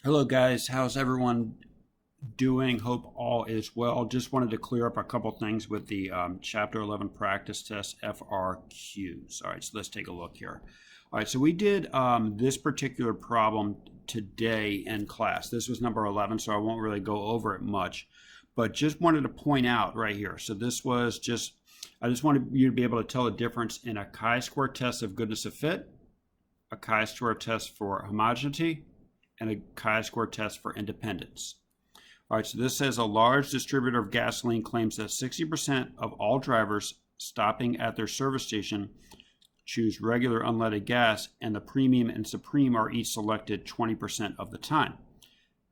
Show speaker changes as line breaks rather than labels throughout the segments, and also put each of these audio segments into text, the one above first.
Hello guys, how's everyone doing? Hope all is well. Just wanted to clear up a couple things with the Chapter 11 practice test FRQs. All right, so let's take a look here. All right, so we did this particular problem today in class. This was number 11, so I won't really go over it much, but just wanted to point out right here. So this was I just wanted you to be able to tell the difference in a chi-square test of goodness of fit, a chi-square test for homogeneity, and a chi-square test for independence. All right, so this says a large distributor of gasoline claims that 60% of all drivers stopping at their service station choose regular unleaded gas, and the premium and supreme are each selected 20% of the time.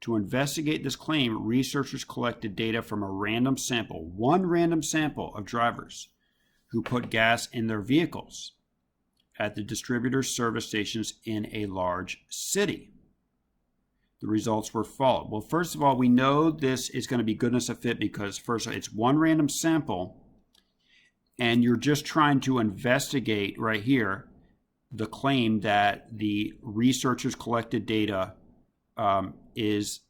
To investigate this claim, researchers collected data from one random sample of drivers who put gas in their vehicles at the distributor's service stations in a large city. The results were followed. Well, first of all, we know this is going to be goodness of fit because first it's one random sample and you're just trying to investigate right here the claim that the researchers collected data is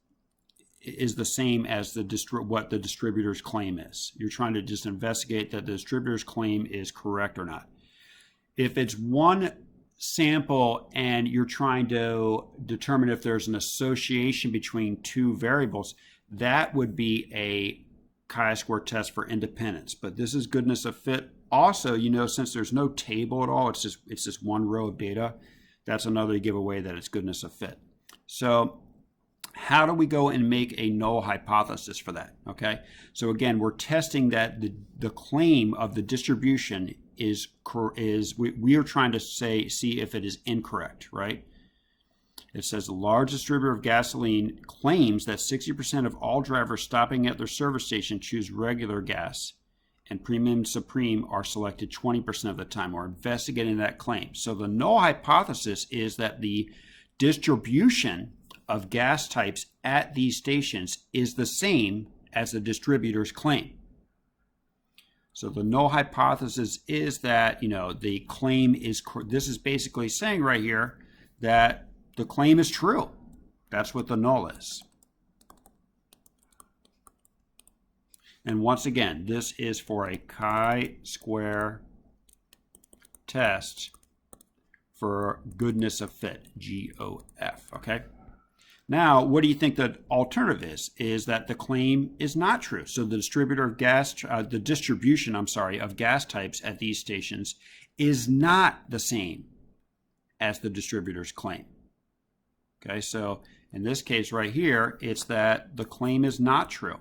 the same as what the distributor's claim is. You're trying to just investigate that the distributor's claim is correct or not. If it's one sample and you're trying to determine if there's an association between two variables, that would be a chi-square test for independence. But this is goodness of fit. Also, since there's no table at all, it's just one row of data, that's another giveaway that it's goodness of fit. So how do we go and make a null hypothesis for that? Okay, so again, we're testing that the claim of the distribution we are trying to see if it is incorrect, right? It says a large distributor of gasoline claims that 60% of all drivers stopping at their service station choose regular gas, and premium and supreme are selected 20% of the time. We're investigating that claim. So the null hypothesis is that the distribution of gas types at these stations is the same as the distributor's claim. So the null hypothesis is that, the claim is, this is basically saying right here that the claim is true. That's what the null is. And once again, this is for a chi-square test for goodness of fit, GOF, okay? Now, what do you think the alternative is? Is that the claim is not true. So the distribution of gas types at these stations is not the same as the distributor's claim. Okay, so in this case right here, it's that the claim is not true.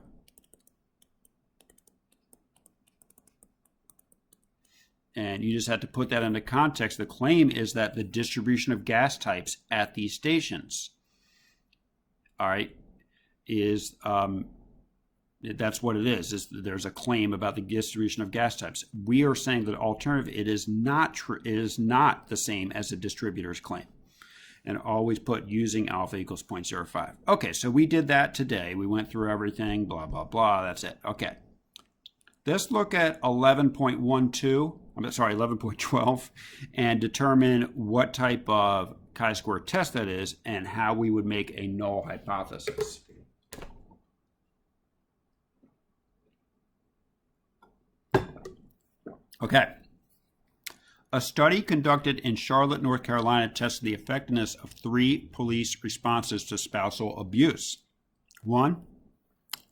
And you just have to put that into context. The claim is that the distribution of gas types at these stations, all right, that's what it is there's a claim about the distribution of gas types. We are saying that alternative, it is not true. It is not the same as the distributor's claim. And always put using alpha equals 0.05. Okay, so we did that today. We went through everything, blah, blah, blah. That's it. Okay. Let's look at 11.12 and determine what type of chi-square test that is and how we would make a null hypothesis. Okay. A study conducted in Charlotte, North Carolina tested the effectiveness of 3 police responses to spousal abuse. 1,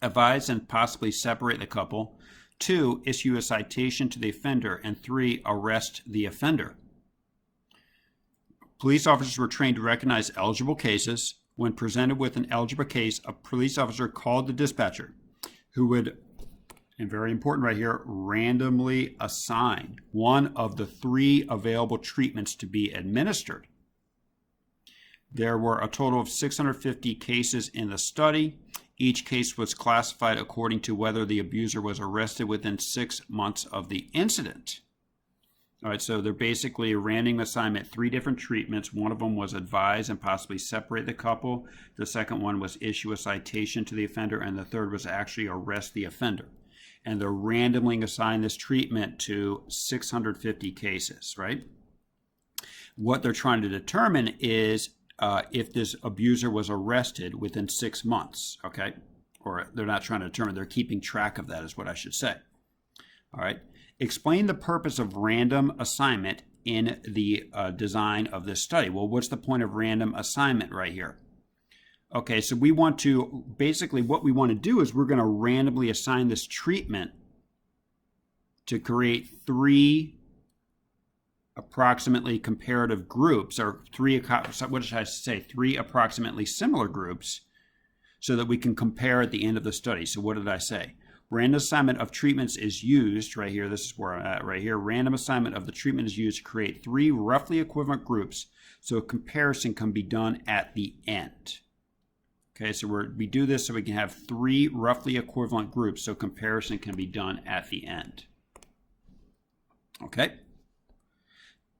advise and possibly separate the couple. 2, issue a citation to the offender. And 3, arrest the offender. Police officers were trained to recognize eligible cases. When presented with an eligible case, a police officer called the dispatcher, who would, and very important right here, randomly assign one of the 3 available treatments to be administered. There were a total of 650 cases in the study. Each case was classified according to whether the abuser was arrested within 6 months of the incident. All right, so they're basically a random assignment, 3 different treatments. One of them was advise and possibly separate the couple. The second one was issue a citation to the offender. And the third was actually arrest the offender. And they're randomly assigned this treatment to 650 cases, right? What they're trying to determine is if this abuser was arrested within 6 months, okay? Or they're not trying to determine, they're keeping track of that is what I should say. All right. Explain the purpose of random assignment in the design of this study. Well, what's the point of random assignment right here? Okay, so we want to, basically what we want to do is we're going to randomly assign this treatment to create 3 approximately comparative groups, or 3 approximately similar groups, so that we can compare at the end of the study. So what did I say? Random assignment of treatments is used right here. This is where I'm at right here. Random assignment of the treatment is used to create 3 roughly equivalent groups, so a comparison can be done at the end. Okay, so we do this so we can have 3 roughly equivalent groups, so comparison can be done at the end. Okay.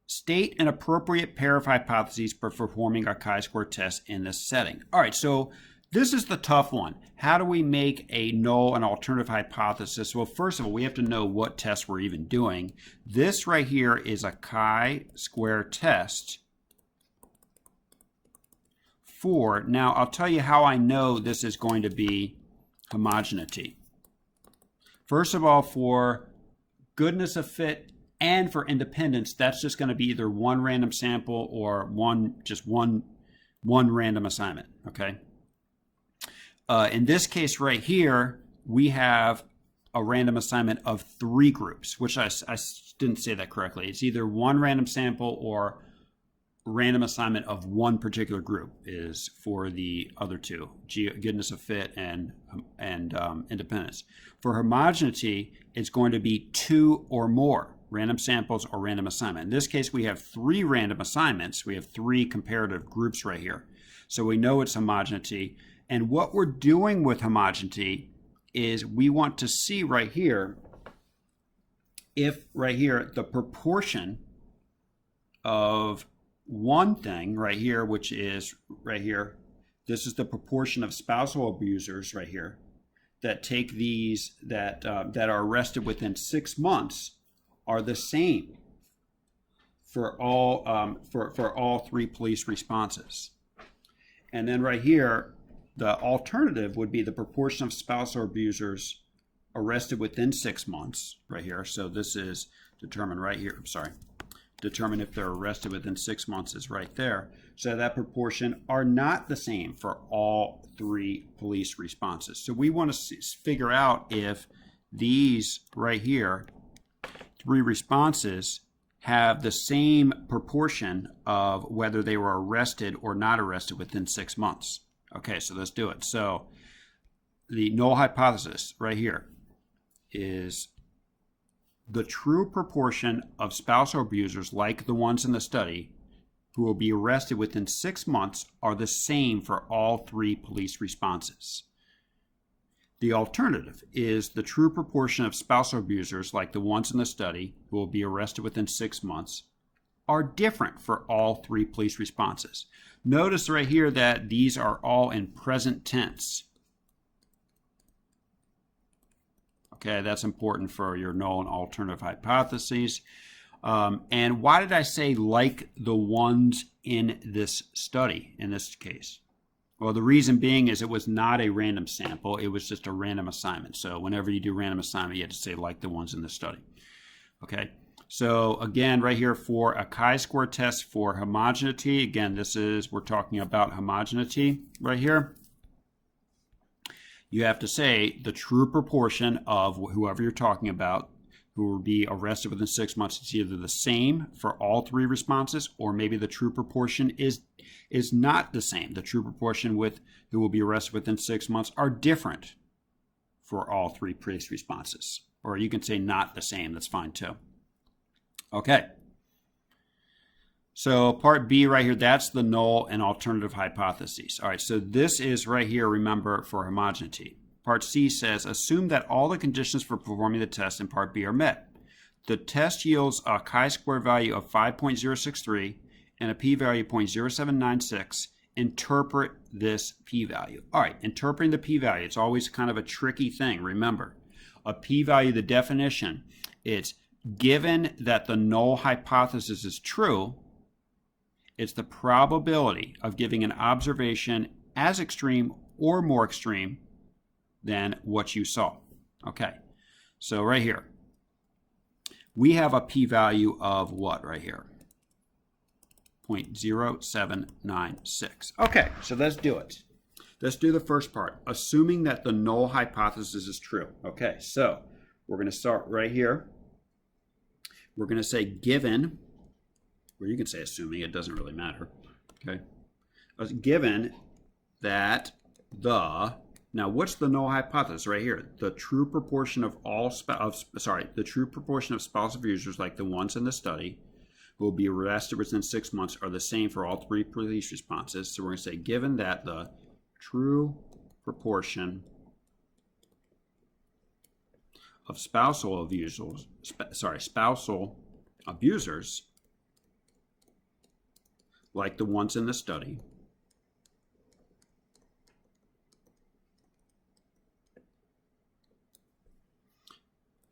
State an appropriate pair of hypotheses for performing a chi-square test in this setting. All right, so this is the tough one. How do we make a null and alternative hypothesis? Well, first of all, we have to know what test we're even doing. This right here is a chi-square test for, now I'll tell you how I know this is going to be homogeneity. First of all, for goodness of fit and for independence, that's just going to be either one random sample or one random assignment, okay? In this case right here, we have a random assignment of 3 groups, which I didn't say that correctly. It's either one random sample or random assignment of one particular group is for the other 2, goodness of fit and independence. For homogeneity, it's going to be 2 or more random samples or random assignment. In this case, we have 3 random assignments. We have 3 comparative groups right here. So we know it's homogeneity. And what we're doing with homogeneity is we want to see right here if right here the proportion of one thing right here, which is right here, this is the proportion of spousal abusers right here that take these that are arrested within 6 months are the same for all for all 3 police responses. And then right here, the alternative would be the proportion of spousal abusers arrested within 6 months right here. So this is determined right here. I'm sorry. Determine if they're arrested within 6 months is right there. So that proportion are not the same for all 3 police responses. So we want to figure out if these right here, 3 responses, have the same proportion of whether they were arrested or not arrested within 6 months. Okay, so let's do it. So the null hypothesis right here is the true proportion of spousal abusers, like the ones in the study, who will be arrested within 6 months are the same for all 3 police responses. The alternative is the true proportion of spousal abusers, like the ones in the study, who will be arrested within 6 months, are different for all 3 police responses. Notice right here that these are all in present tense. Okay, that's important for your null and alternative hypotheses. And why did I say like the ones in this study, in this case? Well, the reason being is it was not a random sample. It was just a random assignment. So whenever you do random assignment, you have to say like the ones in the study. Okay, so again, right here for a chi-square test for homogeneity, again, we're talking about homogeneity right here. You have to say the true proportion of whoever you're talking about who will be arrested within 6 months is either the same for all 3 responses, or maybe the true proportion is not the same. The true proportion with who will be arrested within 6 months are different for all 3 police responses. Or you can say not the same. That's fine too. Okay. So part B right here, that's the null and alternative hypotheses. All right, so this is right here, remember, for homogeneity. Part C says, assume that all the conditions for performing the test in part B are met. The test yields a chi-square value of 5.063 and a p-value of 0.0796. Interpret this p-value. All right, interpreting the p-value, it's always kind of a tricky thing. Remember, a p-value, the definition, it's given that the null hypothesis is true, It's the probability of giving an observation as extreme or more extreme than what you saw. Okay, so right here, we have a p-value of what right here? 0.0796. Okay, so let's do it. Let's do the first part, assuming that the null hypothesis is true. Okay, so we're going to start right here. We're going to say given, or you can say assuming, it doesn't really matter. Okay, given that the, now what's the null hypothesis right here? The true proportion of the true proportion of spousal users, like the ones in the study, who will be arrested within 6 months are the same for all 3 police responses. So we're going to say given that the true proportion of spousal abusers, like the ones in the study,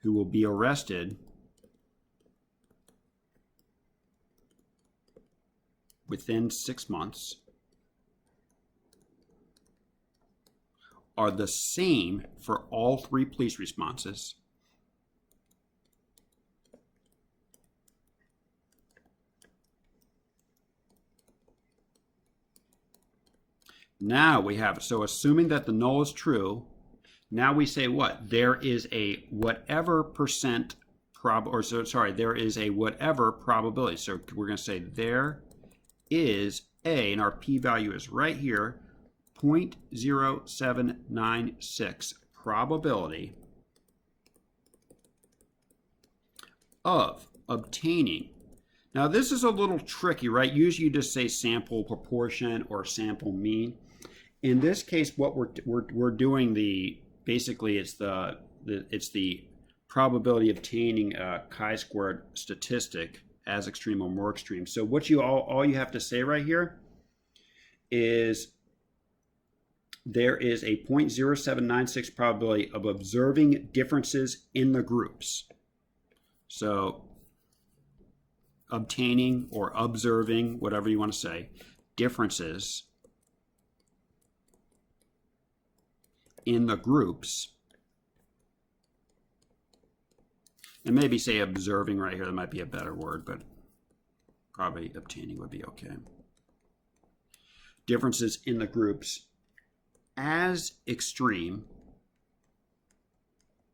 who will be arrested within 6 months, are the same for all 3 police responses, now we have, so assuming that the null is true, now we say what? There is a whatever percent there is a whatever probability. So we're going to say there is a, and our p-value is right here, 0.0796 probability of obtaining. Now this is a little tricky, right? Usually you just say sample proportion or sample mean. In this case, what we're doing basically it's the probability of obtaining a chi-squared statistic as extreme or more extreme. So what all you have to say right here is there is a 0.0796 probability of observing differences in the groups. So obtaining or observing, whatever you want to say, differences in the groups. And maybe say observing right here, that might be a better word, but probably obtaining would be okay. Differences in the groups as extreme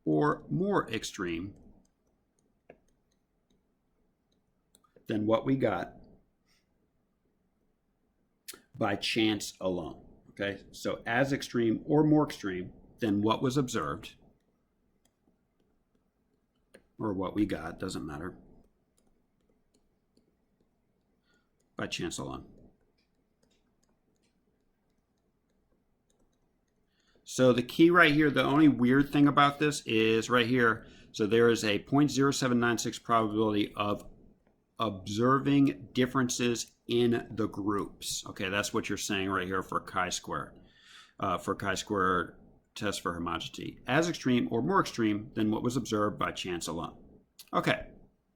or more extreme than what we got by chance alone. Okay, so as extreme or more extreme than what was observed, or what we got, doesn't matter, by chance alone. So the key right here, the only weird thing about this is right here, so there is a 0.0796 probability of observing differences in the groups. Okay, that's what you're saying right here for chi-square, test for homogeneity, as extreme or more extreme than what was observed by chance alone. Okay,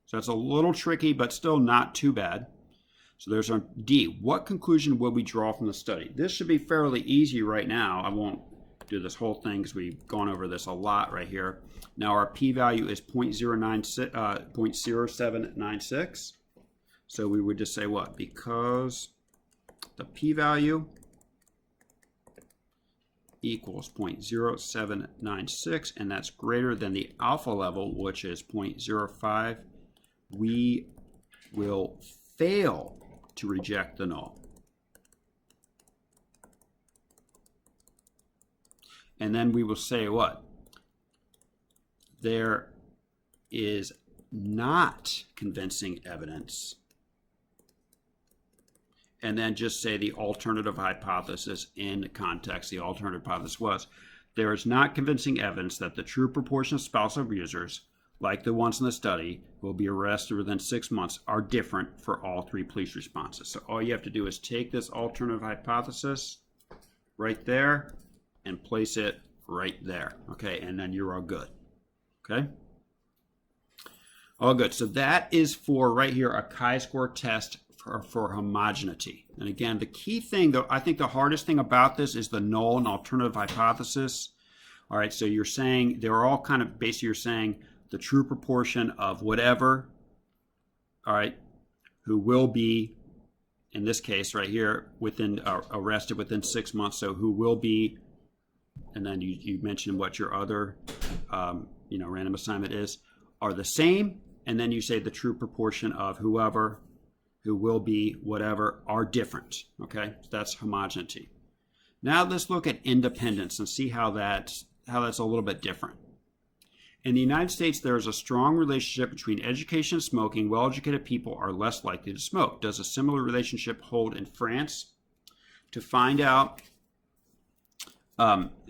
so that's a little tricky, but still not too bad. So there's our D. What conclusion will we draw from the study? This should be fairly easy right now. I won't do this whole thing because we've gone over this a lot right here. Now our p-value is 0.0796. So we would just say what? Because the p-value equals 0.0796, and that's greater than the alpha level, which is 0.05, we will fail to reject the null. And then we will say what? There is not convincing evidence. And then just say the alternative hypothesis in context. The alternative hypothesis was, there is not convincing evidence that the true proportion of spousal abusers, like the ones in the study, who will be arrested within 6 months, are different for all 3 police responses. So all you have to do is take this alternative hypothesis right there and place it right there. Okay, and then you're all good. Okay? All good. So that is for right here a chi-square test for homogeneity. And again, the key thing, though, I think the hardest thing about this is the null and alternative hypothesis. All right, so you're saying they're all kind of basically you're saying the true proportion of whatever, all right, who will be, in this case right here, within arrested within 6 months. So who will be, and then you mentioned what your other, random assignment is, are the same. And then you say the true proportion of whoever, who will be, whatever, are different. Okay, so that's homogeneity. Now let's look at independence and see how that's a little bit different. In the United States, there is a strong relationship between education and smoking. Well-educated people are less likely to smoke. Does a similar relationship hold in France? To find out,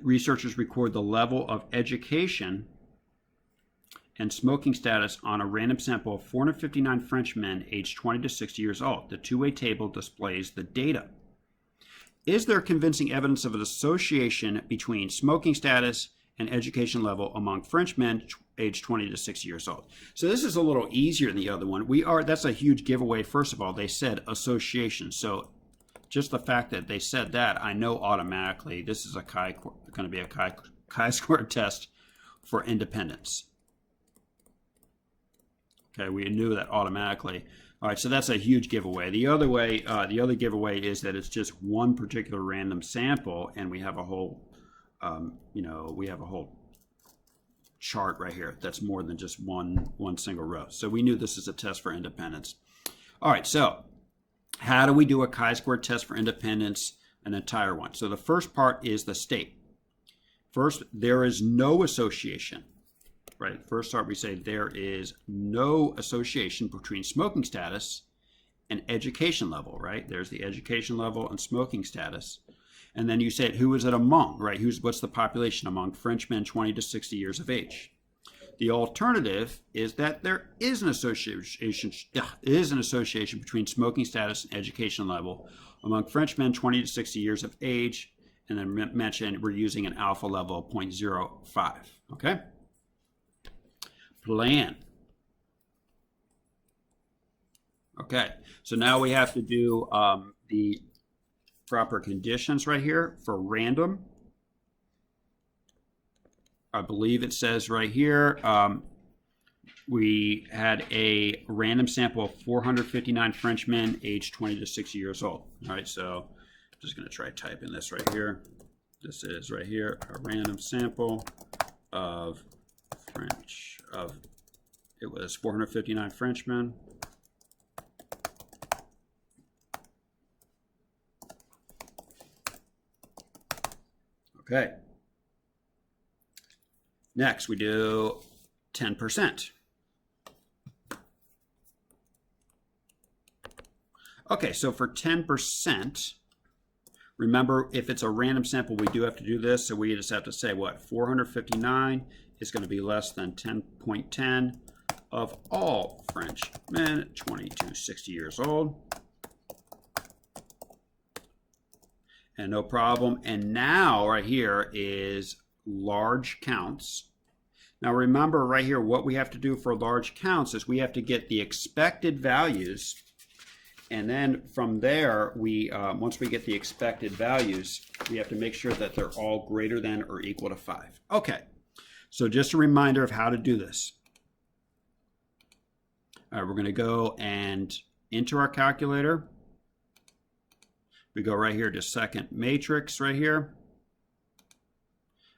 researchers record the level of education and smoking status on a random sample of 459 French men aged 20 to 60 years old. The two-way table displays the data. Is there convincing evidence of an association between smoking status and education level among French men aged 20 to 60 years old? So this is a little easier than the other one. That's a huge giveaway. First of all, they said association. So just the fact that they said that, I know automatically this is going to be a chi-square test for independence. Okay, we knew that automatically. All right, so that's a huge giveaway. The other giveaway is that it's just one particular random sample, and we have a whole, we have a whole chart right here that's more than just one single row. So we knew this is a test for independence. All right, so how do we do a chi-square test for independence, an entire one? So the first part is the state. First, there is no association. Right. First start, we say there is no association between smoking status and education level, right? There's the education level and smoking status. And then you say, who is it among, right? What's the population among French men 20 to 60 years of age? The alternative is that there is an association between smoking status and education level among French men 20 to 60 years of age. And then mention we're using an alpha level of 0.05, okay? Plan. Okay, so now we have to do the proper conditions right here for random. I believe it says right here we had a random sample of 459 French men aged 20 to 60 years old. All right, so I'm just going to try typing this right here. This is right here a random sample of it was 459 Frenchmen. Okay. Next, we do 10%. Okay, so for 10%, remember, if it's a random sample, we do have to do this. So we just have to say what? 459 is going to be less than 10.10 of all French men 20 to 60 years old. And no problem. And now right here is large counts. Now remember right here, what we have to do for large counts is we have to get the expected values. And then from there, once we get the expected values, we have to make sure that they're all greater than or equal to 5. Okay. So just a reminder of how to do this. All right, we're going to go and enter our calculator. We go right here to second matrix right here.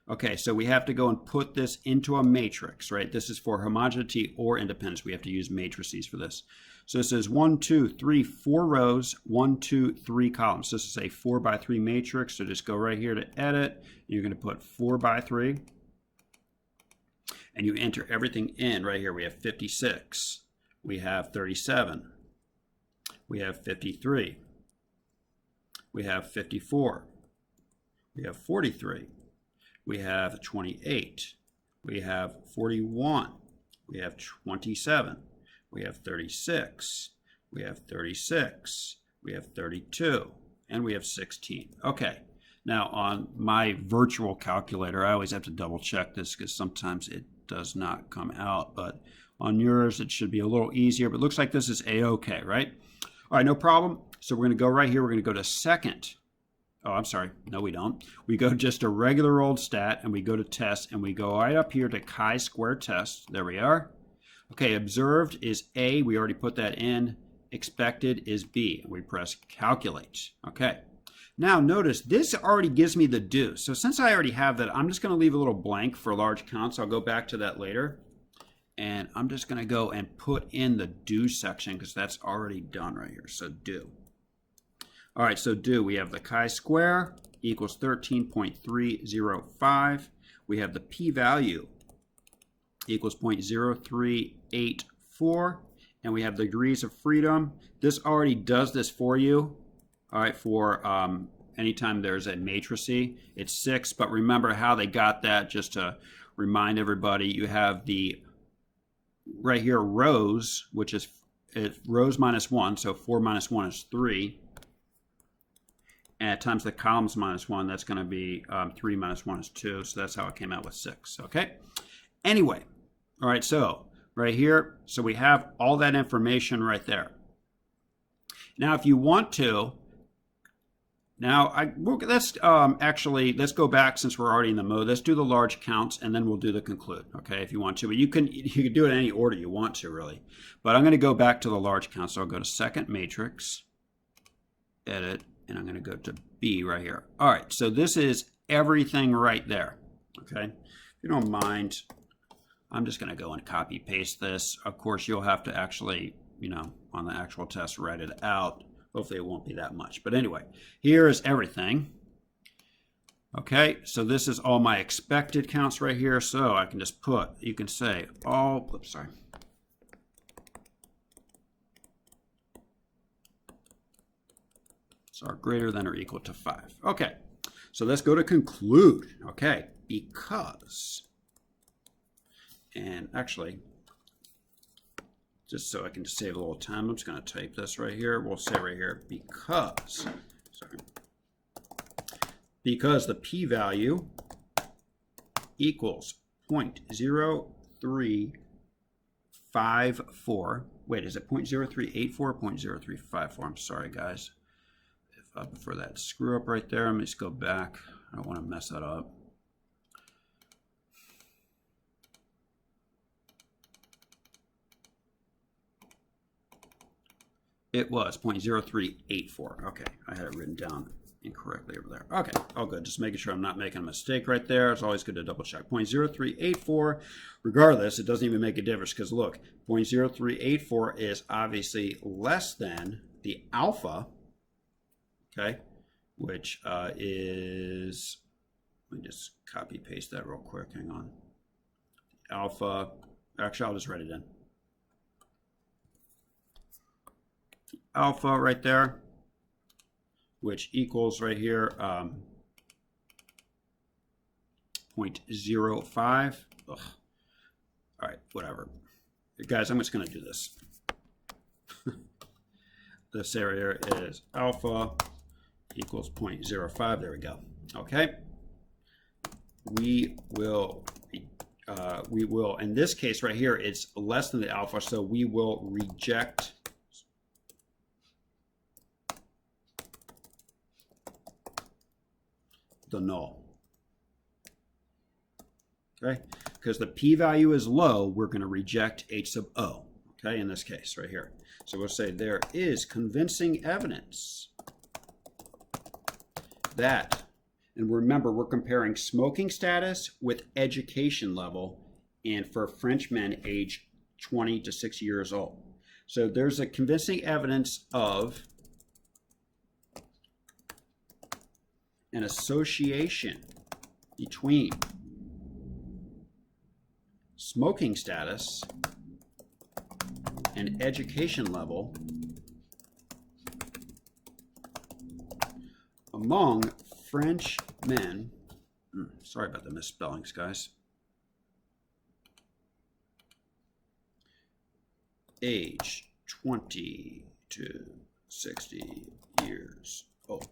Okay, so we have to go and put this into a matrix, right? This is for homogeneity or independence. We have to use matrices for this. So this is 1, 2, 3, 4 rows, 1, 2, 3 columns. This is a 4 by 3 matrix. So just go right here to edit. And you're going to put 4 by 3. And you enter everything in right here. We have 56. We have 37. We have 53. We have 54. We have 43. We have 28. We have 41. We have 27. We have 36. We have 36. We have 32. And we have 16. Okay. Now on my virtual calculator, I always have to double check this because sometimes it does not come out, but on yours it should be a little easier, but it looks like this is a-okay, right? All right, no problem. So we're going to go right here. We're going to go to second. Oh, I'm sorry. No, we don't. We go just a regular old stat, and we go to test, and we go right up here to chi-square test. There we are. Okay, observed is A. We already put that in. Expected is B. We press calculate. Okay. Now notice this already gives me the do. So since I already have that, I'm just going to leave a little blank for large counts. I'll go back to that later. And I'm just going to go and put in the do section because that's already done right here. So do. All right, so do. We have the chi-square equals 13.305. We have the p-value equals 0.0384. And we have the degrees of freedom. This already does this for you. All right, for anytime there's a matrice, it's 6. But remember how they got that, just to remind everybody, you have the right here rows, which is rows minus 1, so 4 minus 1 is 3. And times the columns minus 1, that's going to be 3 minus 1 is 2. So that's how it came out with 6. Okay. Anyway, all right. So right here, so we have all that information right there. Now, if you want to, let's go back since we're already in the mode. Let's do the large counts, and then we'll do the conclude. Okay, if you want to, but you can do it in any order you want to, really. But I'm going to go back to the large count. So I'll go to second matrix, edit. And I'm going to go to B right here. All right, so this is everything right there. Okay, if you don't mind, I'm just going to go and copy paste this. Of course, you'll have to actually, on the actual test, write it out. Hopefully it won't be that much. But anyway, here is everything. Okay, so this is all my expected counts right here. So I can just you can say are greater than or equal to 5. Okay, so let's go to conclude. Okay, because, and actually, just so I can save a little time, I'm just going to type this right here. We'll say right here, because the p-value equals 0.0354. Wait, is it 0.0384 or 0.0354? I'm sorry, guys. For that screw up right there, let me just go back. I don't want to mess that up. It was 0.0384. Okay, I had it written down incorrectly over there. Okay, all good. Just making sure I'm not making a mistake right there. It's always good to double check. 0.0384. Regardless, it doesn't even make a difference because look, 0.0384 is obviously less than the alpha. Okay, which is, let me just copy paste that real quick. Hang on. Alpha, actually, I'll just write it in. Alpha right there, which equals right here 0.05. Ugh. All right, whatever. Guys, I'm just going to do this. This area is alpha equals 0.05. There we go. Okay. We will, in this case right here, it's less than the alpha, so we will reject the null. Okay. Because the p-value is low, we're going to reject H sub O. Okay, in this case right here. So we'll say there is convincing evidence that, and remember, we're comparing smoking status with education level, and for French men age 20 to 60 years old. So there's a convincing evidence of an association between smoking status and education level among French men. Sorry about the misspellings, guys. Age 20 to 60 years old.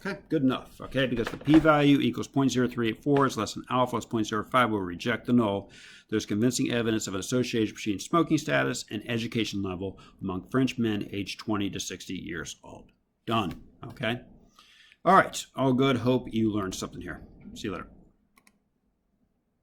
Okay, good enough. Okay, because the p-value equals 0.0384 is less than alpha is 0.05, we'll reject the null. There's convincing evidence of an association between smoking status and education level among French men aged 20 to 60 years old. Done. Okay. All right, all good. Hope you learned something here. See you later.